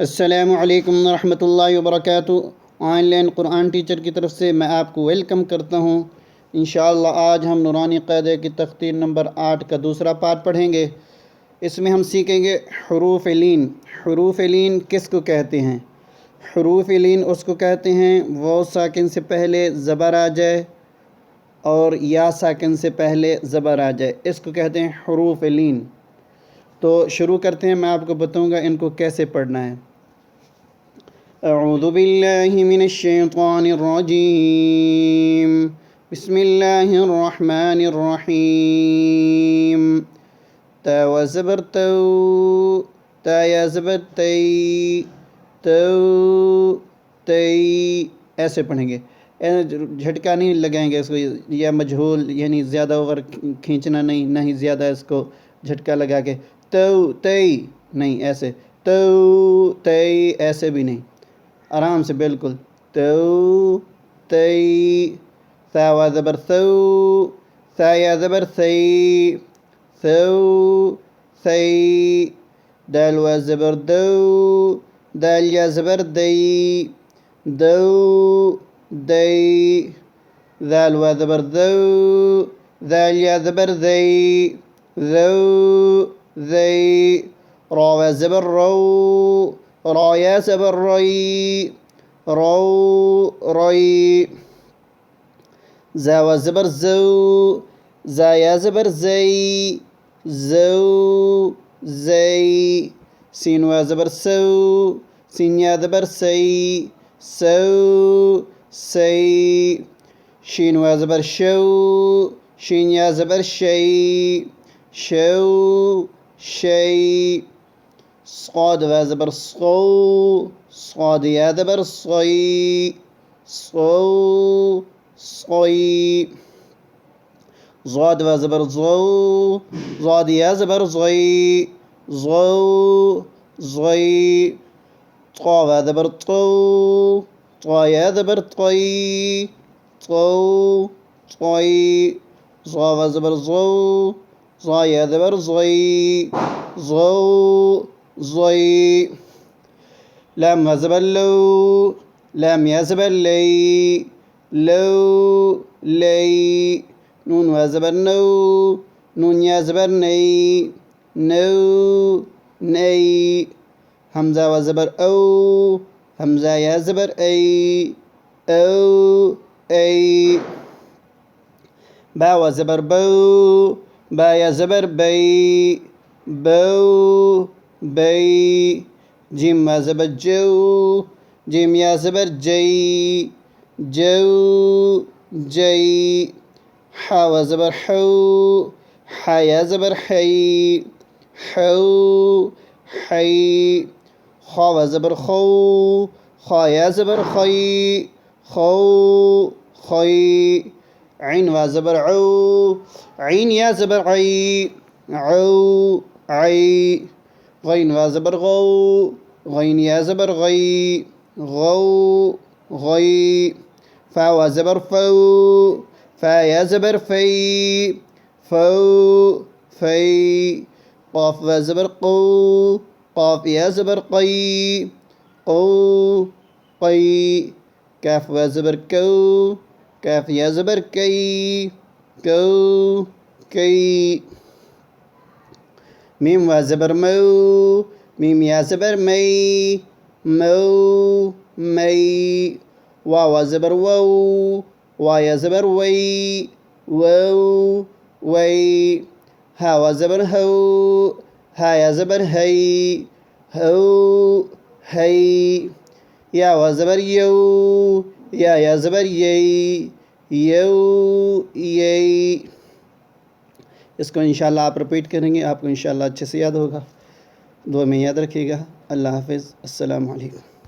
अस्सलामु अलैकुम रहमतुल्लाहि व बरकातुहू। ऑनलाइन कुरान टीचर की तरफ से मैं आपको वेलकम करता हूँ। इंशाअल्लाह आज हम नूरानी क़ायदे की तख्ती नंबर 8 का दूसरा पार्ट पढ़ेंगे। इसमें हम सीखेंगे हुरूफ़ लीन। हुरूफ़ लीन किसको कहते हैं? हुरूफ़ लीन उसको कहते हैं वो साकिन से पहले ज़बर आ जाए और या साकिन से पहले ज़बर आ जाए, इसको कहते हैं हुरूफ़ लीन। तो शुरू करते हैं, मैं आपको बताऊंगा इनको कैसे पढ़ना है। अऊज़ु बिल्लाहि मिनश शैतानिर रजीम, बिस्मिल्लाहिर रहमानिर रहीम। ता व ज़बर तौ, ता या ज़बर तई, तौ तई, ऐसे पढ़ेंगे। झटका नहीं लगाएंगे इसको, या मजहूल यानी ज़्यादा ओवर खींचना नहीं, ना ही ज़्यादा इसको झटका लगा के तौ तई नहीं, ऐसे तौ तई ऐसे भी नहीं, आराम से बिल्कुल तौ तई। सा व ज़बर सौ, सा या ज़बर सई, सौ सई। दाल व ज़बर दौ, दाल या ज़बर दई, दौ दई। दाल व ज़बर दौ, दाल या ज़बर दई, दौ दई। रा व ज़बर रौ, रा या ज़बर रई, रौ रई। ज़ा व ज़बर ज़ौ, ज़ा या ज़बर ज़ई, ज़ौ ज़ई। सीन व ज़बर सौ, सीन या ज़बर सई, सौ सई। शीन व ज़बर शौ, शीन या ज़बर शई, शौ शई। स्वाद व ज़बर सौ, स्वाद या ज़बर सई, सौ सई। ज़ाद व ज़बर ज़ौ, ज़ाद या ज़बर ज़ई, ज़ौ ज़ई। ता व ज़बर तौ, ता या ज़बर तई, तौ तई। ज़ा व ज़बर ज़ौ, ज़ा या ज़बर ज़ई, ज़ौ ज़ई। लाम व ज़बर लौ, लाम या ज़बर लई, लौ लई। नून व ज़बर नौ, नून या ज़बर नई, नौ नई। हमज़ा व ज़बर औ, हमज़ा या ज़बर ऐ, औ ऐ। बा व ज़बर बौ, बा या ज़बर बई, बौ बई। जिम व ज़बर जौ, जिम या ज़बर जई, जौ जई। हा व ज़बर हौ, हा या ज़बर हई, हौ हई। खा व ज़बर खौ, खा या ज़बर खई, खौ खई। ऐन व ज़बर औ, ऐन या ज़बर ऐ, औ ऐ। गैन व ज़बर गौ, गैन या ज़बर गई, गौ गई। फा व ज़बर फौ, फा या ज़बर फई, फौ फई। क़ाफ व ज़बर क़ौ, क़ाफ या ज़बर क़ई, क़ौ क़ई। काफ व ज़बर कौ, काफ या ज़बर कई, कौ कई। मीम व ज़बर मौ, मीम या ज़बर मई, मौ मई। वा व ज़बर वौ, वा या ज़बर वई, वौ वई। हा व ज़बर हौ, हा या ज़बर हई, हौ हई। या व ज़बर यौ, या ज़बर यई, यौ यई। इसको इंशाल्लाह आप रिपीट करेंगे, आपको इंशाल्लाह अच्छे से याद होगा। दुआ में याद रखिएगा। अल्लाह हाफ़िज़। अस्सलामु अलैकुम।